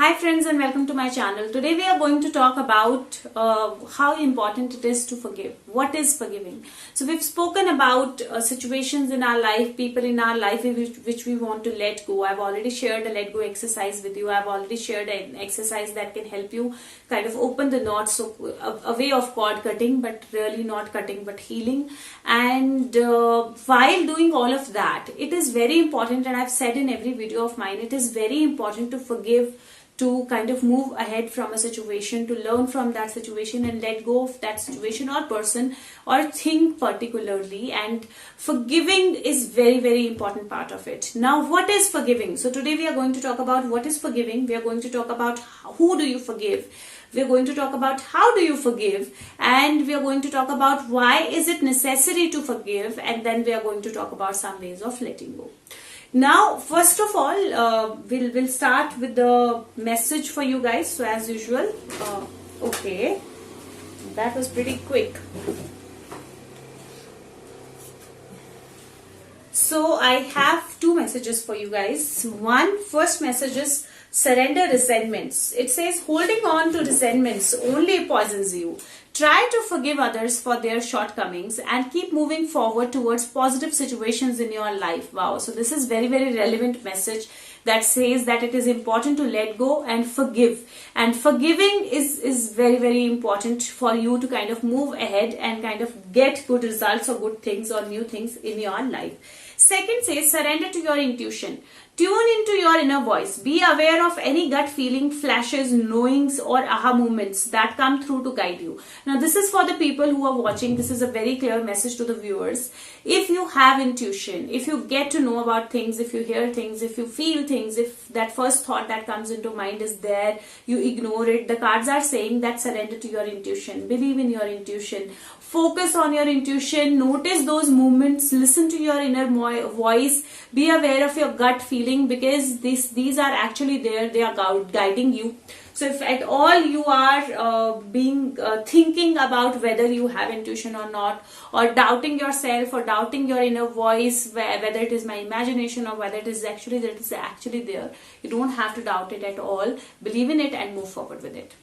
Hi friends and welcome to my channel. Today we are going to talk about how important it is to forgive. What is forgiving? So we've spoken about situations in our life, people in our life which we want to let go. I've already shared a let go exercise with you. I've already shared an exercise that can help you kind of open the knots, so a way of cord cutting, but really not cutting but healing. And while doing all of that, it is very important, and I've said in every video of mine, it is very important to forgive, to kind of move ahead from a situation, to learn from that situation and let go of that situation or person or thing particularly. And forgiving is very important part of it. Now, what is forgiving? So today we are going to talk about what is forgiving. We are going to talk about who do you forgive. We are going to talk about how do you forgive, and we are going to talk about why is it necessary to forgive, and then we are going to talk about some ways of letting go. Now, first of all, we'll start with the message for you guys. So as usual, okay, that was pretty quick. So I have two messages for you guys. First message is surrender resentments. It says holding on to resentments only poisons you. Try to forgive others for their shortcomings and keep moving forward towards positive situations in your life. Wow. So this is very relevant message that says that it is important to let go and forgive. And forgiving is very important for you to kind of move ahead and kind of get good results or good things or new things in your life. Second says surrender to your intuition. Tune into your inner voice. Be aware of any gut feeling, flashes, knowings or aha moments that come through to guide you. Now this is for the people who are watching. This is a very clear message to the viewers. If you have intuition, if you get to know about things, if you hear things, if you feel things, if that first thought that comes into mind is there, you ignore it. The cards are saying that surrender to your intuition. Believe in your intuition. Focus on your intuition. Notice those movements. Listen to your inner voice. Be aware of your gut feeling, because these are actually there. They are guiding you. So if at all you are thinking about whether you have intuition or not, or doubting yourself or doubting your inner voice, whether it is my imagination or whether it is actually there, you don't have to doubt it at all. Believe in it and move forward with it.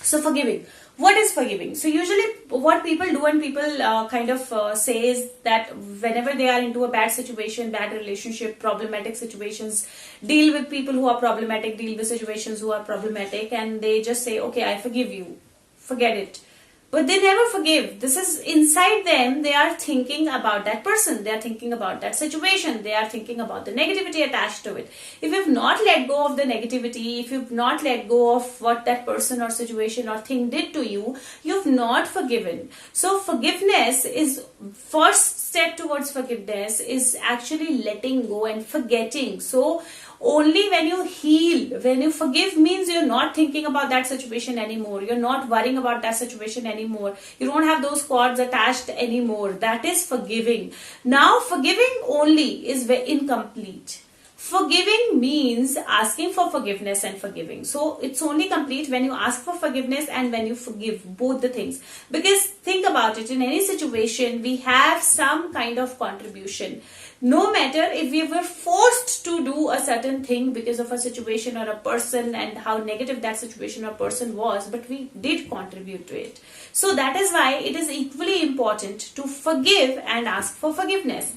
So forgiving. What is forgiving? So usually what people do, and people say is that whenever they are into a bad situation, bad relationship, problematic situations, deal with people who are problematic, deal with situations who are problematic, and they just say, okay, I forgive you, forget it. But they never forgive. This is inside them. They are thinking about that person. They are thinking about that situation. They are thinking about the negativity attached to it. If you've not let go of the negativity, if you've not let go of what that person or situation or thing did to you, you've not forgiven. So forgiveness is, first step towards forgiveness is actually letting go and forgetting. So only when you heal, when you forgive, means you're not thinking about that situation anymore. You're not worrying about that situation anymore. You don't have those cords attached anymore. That is forgiving. Now, forgiving only is incomplete. Forgiving means asking for forgiveness and forgiving. So it's only complete when you ask for forgiveness and when you forgive, both the things. Because think about it, in any situation, we have some kind of contribution. No matter if we were forced to do a certain thing because of a situation or a person and how negative that situation or person was, but we did contribute to it. So that is why it is equally important to forgive and ask for forgiveness.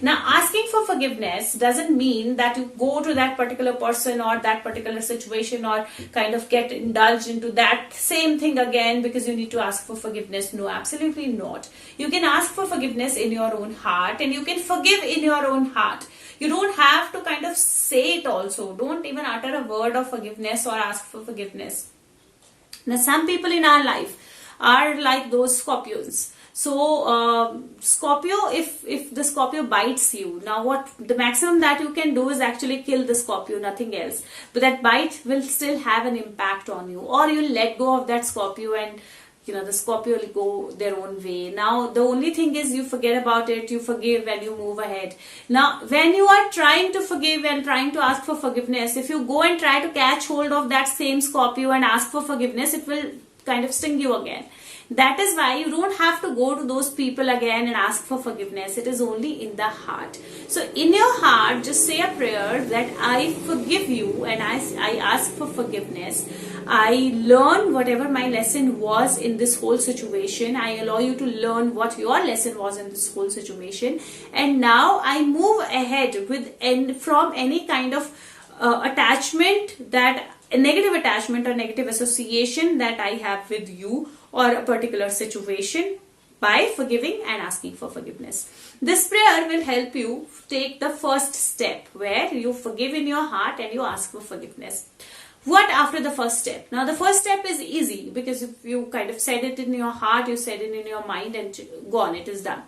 Now, asking for forgiveness doesn't mean that you go to that particular person or that particular situation or kind of get indulged into that same thing again because you need to ask for forgiveness. No, absolutely not. You can ask for forgiveness in your own heart, and you can forgive in your own heart. You don't have to kind of say it also. Don't even utter a word of forgiveness or ask for forgiveness. Now, some people in our life are like those Scorpions. So Scorpio, if the Scorpio bites you, now what the maximum that you can do is actually kill the Scorpio, nothing else. But that bite will still have an impact on you, or you'll let go of that Scorpio and the Scorpio will go their own way. Now the only thing is you forget about it, you forgive and you move ahead. Now when you are trying to forgive and trying to ask for forgiveness, if you go and try to catch hold of that same Scorpio and ask for forgiveness, it will kind of sting you again. That is why you don't have to go to those people again and ask for forgiveness. It is only in the heart. So in your heart, just say a prayer that I forgive you and I ask for forgiveness. I learn whatever my lesson was in this whole situation. I allow you to learn what your lesson was in this whole situation. And now I move ahead from any kind of attachment, that a negative attachment or negative association that I have with you or a particular situation, by forgiving and asking for forgiveness. This prayer will help you take the first step where you forgive in your heart and you ask for forgiveness. What after the first step? Now the first step is easy because if you kind of said it in your heart, you said it in your mind and gone, it is done.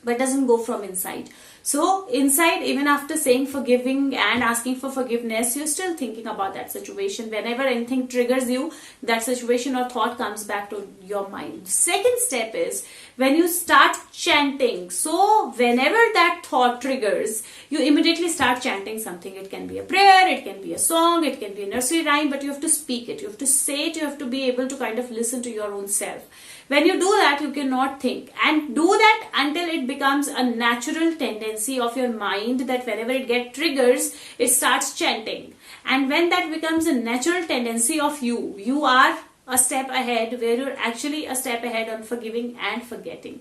But it doesn't go from inside. So inside, even after saying forgiving and asking for forgiveness, you're still thinking about that situation. Whenever anything triggers you, that situation or thought comes back to your mind. Second step is when you start chanting. So whenever that thought triggers, you immediately start chanting something. It can be a prayer, it can be a song, it can be a nursery rhyme, but you have to speak it. You have to say it. You have to be able to kind of listen to your own self. When you do that, you cannot think, and do that until it becomes a natural tendency of your mind that whenever it gets triggers, it starts chanting. And when that becomes a natural tendency of you, you are a step ahead, where you're actually a step ahead on forgiving and forgetting.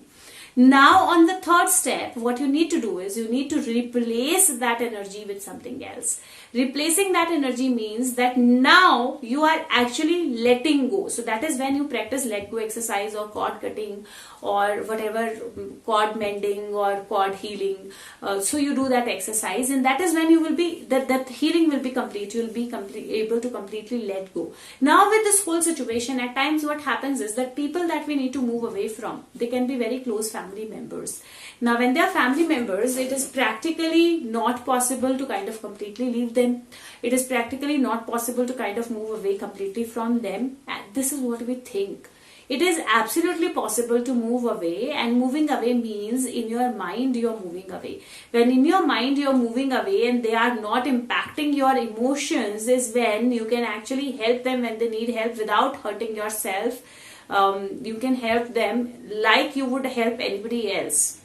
Now on the third step, what you need to do is you need to replace that energy with something else. Replacing that energy means that now you are actually letting go. So that is when you practice let go exercise or cord cutting or whatever, cord mending or cord healing. So you do that exercise, and that is when you will be, that healing will be complete. You will be able to completely let go. Now with this whole situation, at times what happens is that people that we need to move away from, they can be very close family members. Now when they are family members, it is practically not possible to kind of completely leave them. It is practically not possible to kind of move away completely from them. And this is what we think. It is absolutely possible to move away, and moving away means in your mind you are moving away. When in your mind you are moving away and they are not impacting your emotions, is when you can actually help them when they need help without hurting yourself. You can help them like you would help anybody else.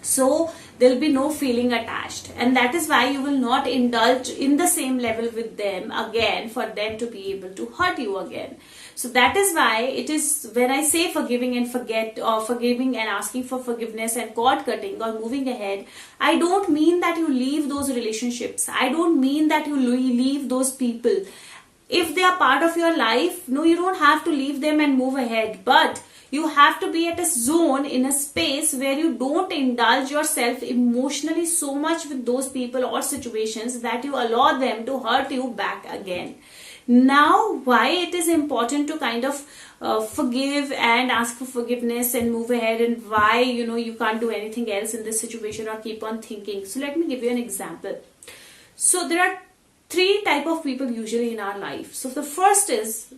So there will be no feeling attached, and that is why you will not indulge in the same level with them again for them to be able to hurt you again. So that is why it is when I say forgiving and forget, or forgiving and asking for forgiveness and cord cutting or moving ahead, I don't mean that you leave those relationships. I don't mean that you leave those people. If they are part of your life, no, you don't have to leave them and move ahead. But you have to be at a zone, in a space where you don't indulge yourself emotionally so much with those people or situations that you allow them to hurt you back again. Now, why it is important to kind of forgive and ask for forgiveness and move ahead, and why you can't do anything else in this situation or keep on thinking. So let me give you an example. So there are three type of people usually in our life. So the first is,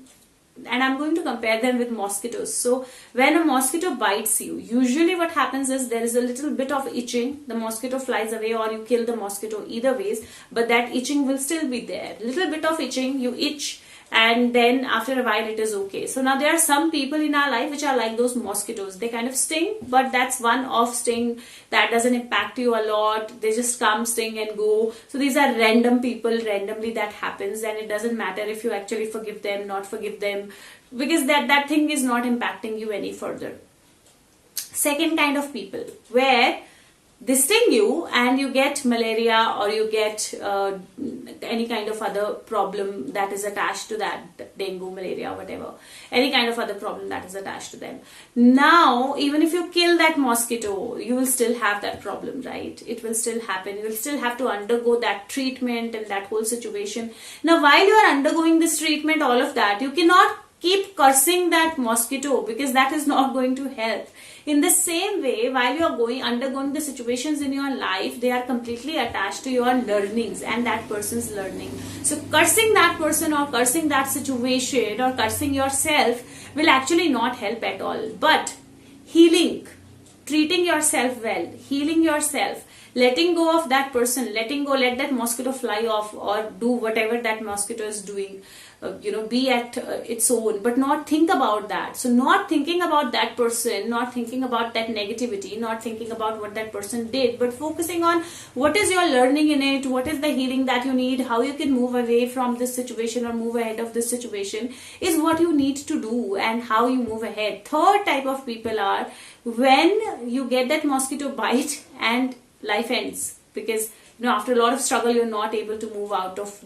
and I'm going to compare them with mosquitoes. So when a mosquito bites you, usually what happens is there is a little bit of itching. The mosquito flies away or you kill the mosquito, either ways, but that itching will still be there. Little bit of itching, you itch, and then after a while it is okay. So now there are some people in our life which are like those mosquitoes. They kind of sting, but that's one off sting that doesn't impact you a lot. They just come, sting and go. So these are random people, randomly that happens, and it doesn't matter if you actually forgive them, not forgive them, because that thing is not impacting you any further. Second kind of people, where they sting you and you get malaria or you get any kind of other problem that is attached to that, dengue, malaria, whatever, any kind of other problem that is attached to them. Now, even if you kill that mosquito, you will still have that problem, right? It will still happen. You will still have to undergo that treatment and that whole situation. Now, while you are undergoing this treatment, all of that, you cannot keep cursing that mosquito, because that is not going to help. In the same way, while you are undergoing the situations in your life, they are completely attached to your learnings and that person's learning. So cursing that person or cursing that situation or cursing yourself will actually not help at all. But healing, treating yourself well, healing yourself, letting go of that person, letting go, let that mosquito fly off or do whatever that mosquito is doing, be at its own, but not think about that. So not thinking about that person, not thinking about that negativity, not thinking about what that person did, but focusing on what is your learning in it, what is the healing that you need, how you can move away from this situation or move ahead of this situation is what you need to do, and how you move ahead. Third type of people are when you get that mosquito bite and life ends, because after a lot of struggle you're not able to move out of,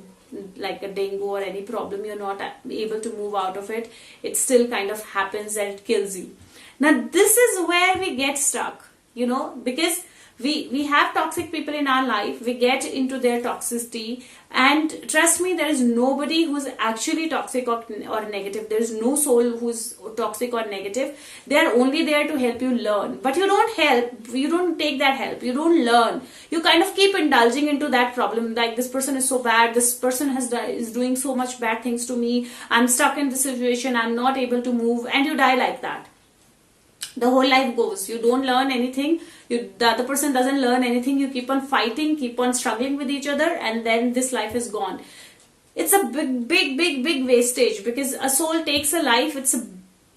like a dengue or any problem, you're not able to move out of it. It still kind of happens and it kills you. Now this is where we get stuck, because we have toxic people in our life, we get into their toxicity, and trust me, there is nobody who's actually toxic or negative. There is no soul who's toxic or negative. They are only there to help you learn, but you don't take that help, you don't learn, you kind of keep indulging into that problem, like this person is so bad, this person is doing so much bad things to me, I'm stuck in this situation, I'm not able to move, and you die like that. The whole life goes, you don't learn anything, the other person doesn't learn anything, you keep on fighting, keep on struggling with each other, and then this life is gone. It's a big wastage, because a soul takes a life, it's a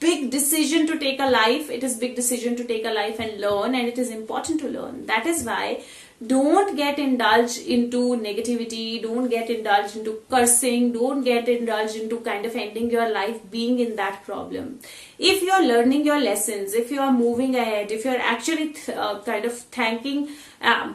big decision to take a life, it is big decision to take a life and learn, and it is important to learn. That is why don't get indulged into negativity, don't get indulged into cursing, don't get indulged into kind of ending your life being in that problem. If you're learning your lessons, if you are moving ahead, if you're actually kind of thanking,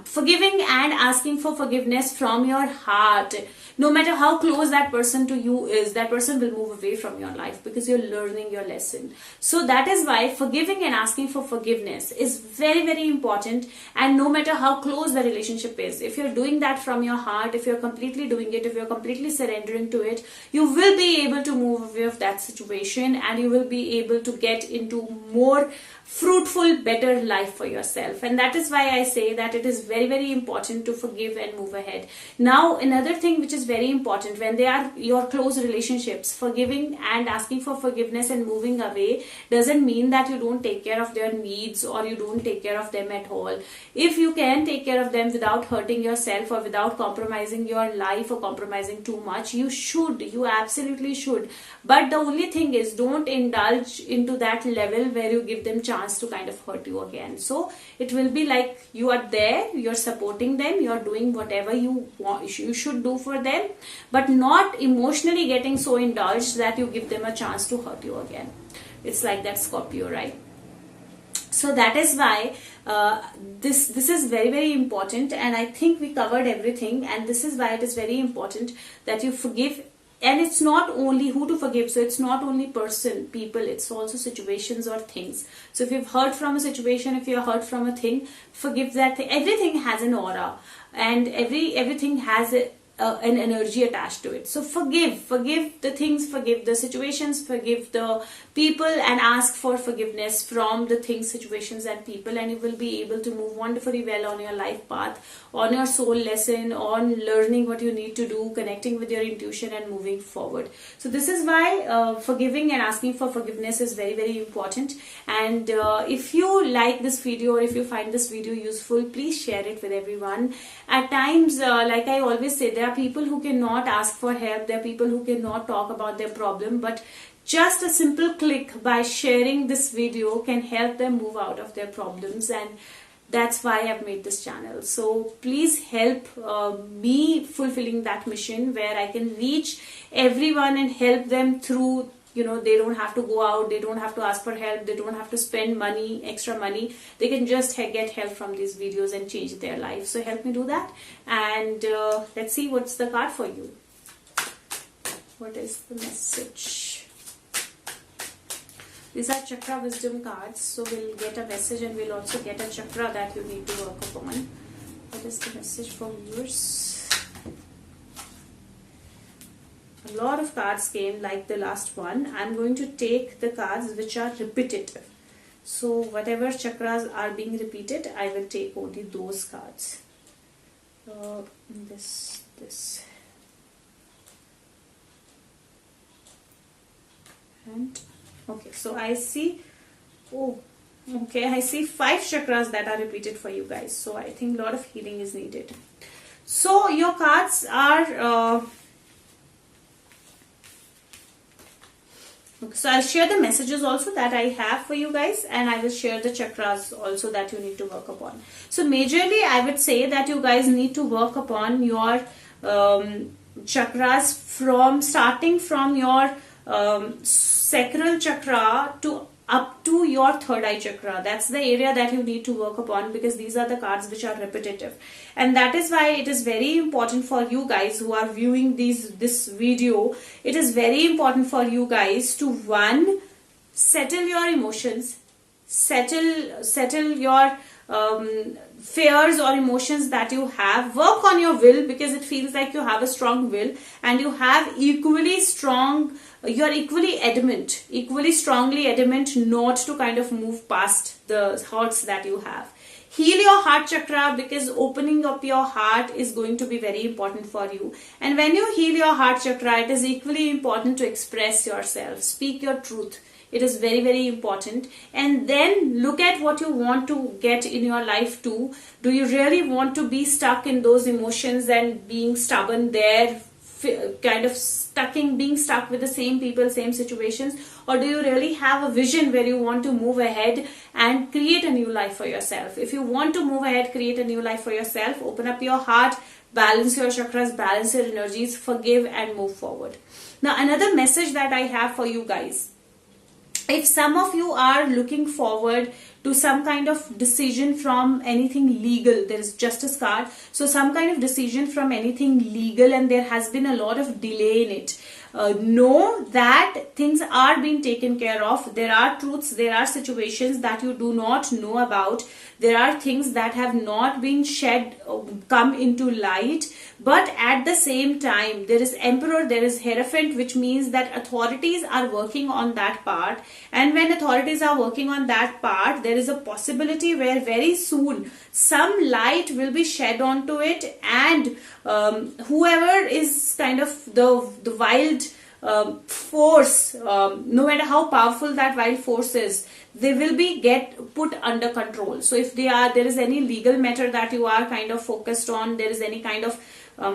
forgiving and asking for forgiveness from your heart, no matter how close that person to you is, that person will move away from your life, because you're learning your lesson. So that is why forgiving and asking for forgiveness is very important. And no matter how close the relationship is, if you're doing that from your heart, if you're completely doing it, if you're completely surrendering to it, you will be able to move away of that situation, and you will be able to get into more fruitful, better life for yourself. And that is why I say that it is very important to forgive and move ahead. Now another thing which is very important, when they are your close relationships, forgiving and asking for forgiveness and moving away doesn't mean that you don't take care of their needs or you don't take care of them at all. If you can take care of them without hurting yourself or without compromising your life or compromising too much, you should, you absolutely should. But the only thing is, don't indulge into that level where you give them chance to kind of hurt you again. So it will be like you are there, you're supporting them, you're doing whatever you want, you should do for them, but not emotionally getting so indulged that you give them a chance to hurt you again. It's like that Scorpio, right? So that is why this is very important, and I think we covered everything, and this is why it is very important that you forgive. And it's not only who to forgive, so it's not only people, it's also situations or things. So if you've hurt from a situation, if you're hurt from a thing, forgive that thing. Everything has an aura, and everything has an energy attached to it. So forgive the things, forgive the situations, forgive the people, and ask for forgiveness from the things, situations, and people, and you will be able to move wonderfully well on your life path, on your soul lesson, on learning what you need to do, connecting with your intuition, and moving forward. So this is why forgiving and asking for forgiveness is very important. And if you like this video, or if you find this video useful, please share it with everyone. At times, like I always say, there are people who cannot ask for help, there are people who cannot talk about their problem, but just a simple click by sharing this video can help them move out of their problems, and that's why I've made this channel. So please help me fulfilling that mission, where I can reach everyone and help them through, they don't have to go out, they don't have to ask for help, they don't have to spend money, extra money, they can just get help from these videos and change their life. So help me do that, and let's see what's the card for you. What is the message? These are chakra wisdom cards, so we'll get a message and we'll also get a chakra that you need to work upon. What is the message for viewers? A lot of cards came like the last one. I'm going to take the cards which are repetitive. So whatever chakras are being repeated, I will take only those cards. This. And okay, so I see, Okay, I see 5 chakras that are repeated for you guys. So I think a lot of healing is needed. So your cards are... so I'll share the messages also that I have for you guys, and I will share the chakras also that you need to work upon. So majorly I would say that you guys need to work upon your chakras from starting from your sacral chakra to up to your third eye chakra. That's the area that you need to work upon, because these are the cards which are repetitive, and that is why it is very important for you guys who are viewing this video. It is very important for you guys to, one, settle your emotions, settle your fears or emotions that you have. Work on your will, because it feels like you have a strong will and you have equally strong, you're equally adamant, equally strongly adamant not to kind of move past the hurts that you have. Heal your heart chakra, because opening up your heart is going to be very important for you. And when you heal your heart chakra, it is equally important to express yourself, speak your truth. It is very, very important. And then look at what you want to get in your life too. Do you really want to be stuck in those emotions and being stubborn there, kind of being stuck with the same people, same situations? Or do you really have a vision where you want to move ahead and create a new life for yourself? If you want to move ahead, create a new life for yourself, open up your heart, balance your chakras, balance your energies, forgive and move forward. Now another message that I have for you guys. If some of you are looking forward to some kind of decision from anything legal, there is justice card, so some kind of decision from anything legal and there has been a lot of delay in it, know that things are being taken care of. There are truths, there are situations that you do not know about, there are things that have not been come into light, but at the same time there is Emperor, there is Hierophant, which means that authorities are working on that part. And when authorities are working on that part, there is a possibility where very soon some light will be shed onto it, and whoever is kind of the wild force, no matter how powerful that wild force is, they will be put under control. So if there is any legal matter that you are kind of focused on, there is any kind of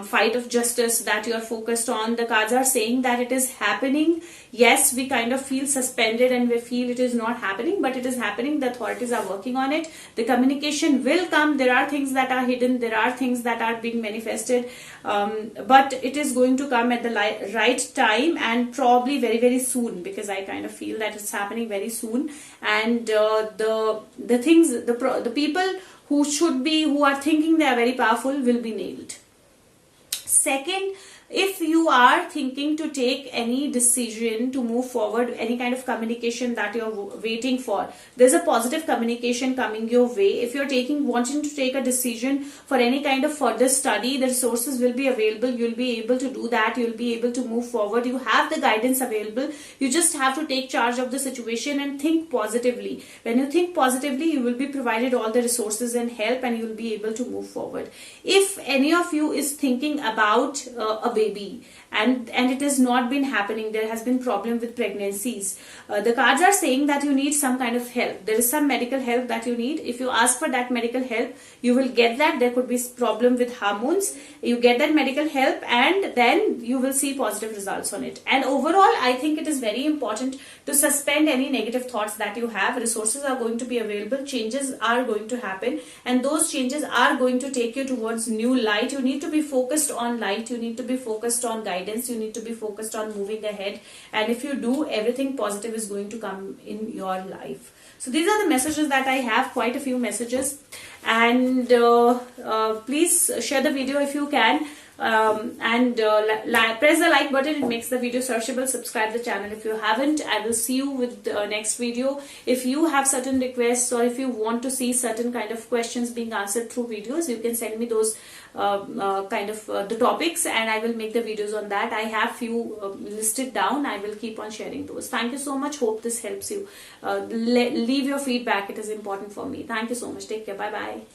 fight of justice that you are focused on, the cards are saying that it is happening. Yes, we kind of feel suspended and we feel it is not happening, but it is happening. The authorities are working on it. The communication will come. There are things that are hidden, there are things that are being manifested, but it is going to come at the right time, and probably very, very soon, because I kind of feel that it's happening very soon. And the things, the people who are thinking they are very powerful will be nailed. Second, if you are thinking to take any decision to move forward, any kind of communication that you're waiting for, there's a positive communication coming your way. If you're wanting to take a decision for any kind of further study, the resources will be available. You'll be able to do that. You'll be able to move forward. You have the guidance available. You just have to take charge of the situation and think positively. When you think positively, you will be provided all the resources and help, and you'll be able to move forward. If any of you is thinking about a baby and it has not been happening, there has been problem with pregnancies, the cards are saying that you need some kind of help. There is some medical help that you need. If you ask for that medical help, you will get that. There could be problem with hormones. You get that medical help, and then you will see positive results on it. And overall, I think it is very important to suspend any negative thoughts that you have. Resources are going to be available, changes are going to happen, and those changes are going to take you towards new light. You need to be focused on light. You need to be focused on guidance. You need to be focused on moving ahead. And if you do, everything positive is going to come in your life. So these are the messages that I have, quite a few messages. And please share the video if you can. Press the like button. It makes the video searchable. Subscribe the channel if you haven't. I will see you with the next video. If you have certain requests, or if you want to see certain kind of questions being answered through videos, you can send me those the topics, and I will make the videos on that. I have few listed down. I will keep on sharing those. Thank you so much. Hope this helps you. Leave your feedback. It is important for me. Thank you so much. Take care. Bye bye.